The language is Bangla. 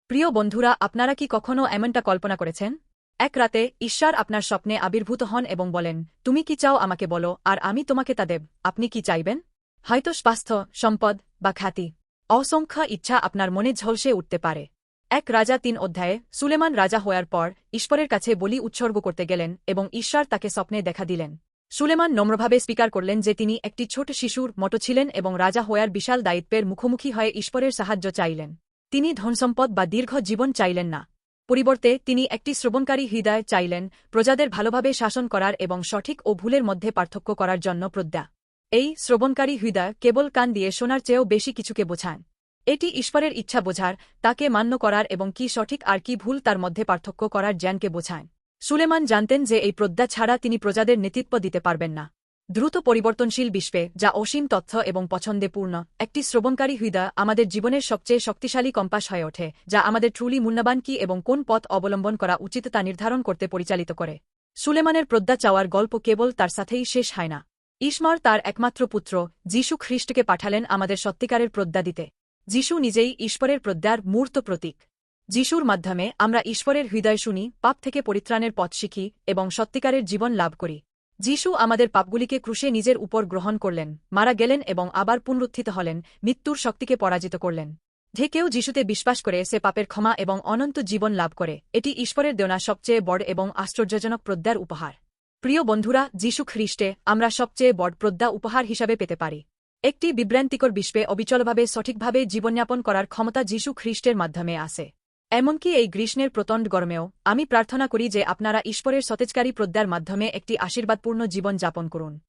প্রিয় বন্ধুরা, আপনারা কি কখনো এমনটা কল্পনা করেছেন? এক রাতে ঈশ্বর আপনার স্বপ্নে আবির্ভূত হন এবং বলেন, তুমি কি চাও আমাকে বলো, আর আমি তোমাকে তা দেব। আপনি কি চাইবেন? হয়তো স্বাস্থ্য, সম্পদ বা খ্যাতি। অসংখ্য ইচ্ছা আপনার মনে ঝলসে উঠতে পারে। এক রাজা ৩ অধ্যায়ে সুলেমান রাজা হওয়ার পর ঈশ্বরের কাছে বলি উৎসর্গ করতে গেলেন এবং ঈশ্বর তাকে স্বপ্নে দেখা দিলেন। সুলেমান নম্রভাবে স্বীকার করলেন যে তিনি একটি ছোট শিশুর মতো ছিলেন এবং রাজা হওয়ার বিশাল দায়িত্বের মুখোমুখি হয়ে ঈশ্বরের সাহায্য চাইলেন। তিনি ধনসম্পদ বা দীর্ঘ জীবন চাইলেন না। পরিবর্তে তিনি একটি শ্রবণকারী হৃদয় চাইলেন, প্রজাদের ভালোভাবে শাসন করার এবং সঠিক ও ভুলের মধ্যে পার্থক্য করার জন্য প্রজ্ঞা। এই শ্রবণকারী হৃদয় কেবল কান দিয়ে শোনার চেয়েও বেশি কিছুকে বোঝায়। এটি ঈশ্বরের ইচ্ছা বোঝার, তাকে মান্য করার এবং কি সঠিক আর কি ভুল তার মধ্যে পার্থক্য করার জ্ঞানকে বোঝায়। সুলেমান জানতেন যে এই প্রজ্ঞা ছাড়া তিনি প্রজাদের নেতৃত্ব দিতে পারবেন না। দ্রুত পরিবর্তনশীল বিশ্বে, যা অসীম তথ্য এবং পছন্দে পূর্ণ, একটি শ্রবণকারী হৃদয় আমাদের জীবনের সবচেয়ে শক্তিশালী কম্পাস হয়ে ওঠে, যা আমাদের ট্রুলি মূল্যবান কি এবং কোন পথ অবলম্বন করা উচিত তা নির্ধারণ করতে পরিচালিত করে। সুলেমানের প্রজ্ঞা চাওয়ার গল্প কেবল তার সাথেই শেষ হয় না। ঈশ্বর তার একমাত্র পুত্র যীশু খ্রিস্টকে পাঠালেন আমাদের সত্যিকারের প্রজ্ঞা দিতে। যীশু নিজেই ঈশ্বরের প্রজ্ঞার মূর্ত প্রতীক। যীশুর মাধ্যমে আমরা ঈশ্বরের হৃদয় শুনি, পাপ থেকে পরিত্রাণের পথ শিখি এবং সত্যিকারের জীবন লাভ করি। যীশু আমাদের পাপগুলিকে ক্রুশে নিজের উপর গ্রহণ করলেন, মারা গেলেন এবং আবার পুনরুত্থিত হলেন, মৃত্যুর শক্তিকে পরাজিত করলেন। যে কেউ যীশুতে বিশ্বাস করে সে পাপের ক্ষমা এবং অনন্ত জীবন লাভ করে। এটি ঈশ্বরের দেওয়া সবচেয়ে বড় এবং আশ্চর্যজনক প্রজ্ঞার উপহার। প্রিয় বন্ধুরা, যীশু খ্রিস্টে আমরা সবচেয়ে বড় প্রজ্ঞা উপহার হিসাবে পেতে পারি। একটি বিভ্রান্তিকর বিশ্বে অবিচলভাবে সঠিকভাবে জীবনযাপন করার ক্ষমতা যীশু খ্রিস্টের মাধ্যমে আসে। এমনকি এই গ্রীষ্মের প্রচণ্ড গরমেও আমি প্রার্থনা করি যে আপনারা ঈশ্বরের সতেজকারী প্রজ্ঞার মাধ্যমে একটি আশীর্বাদপূর্ণ জীবন যাপন করুন।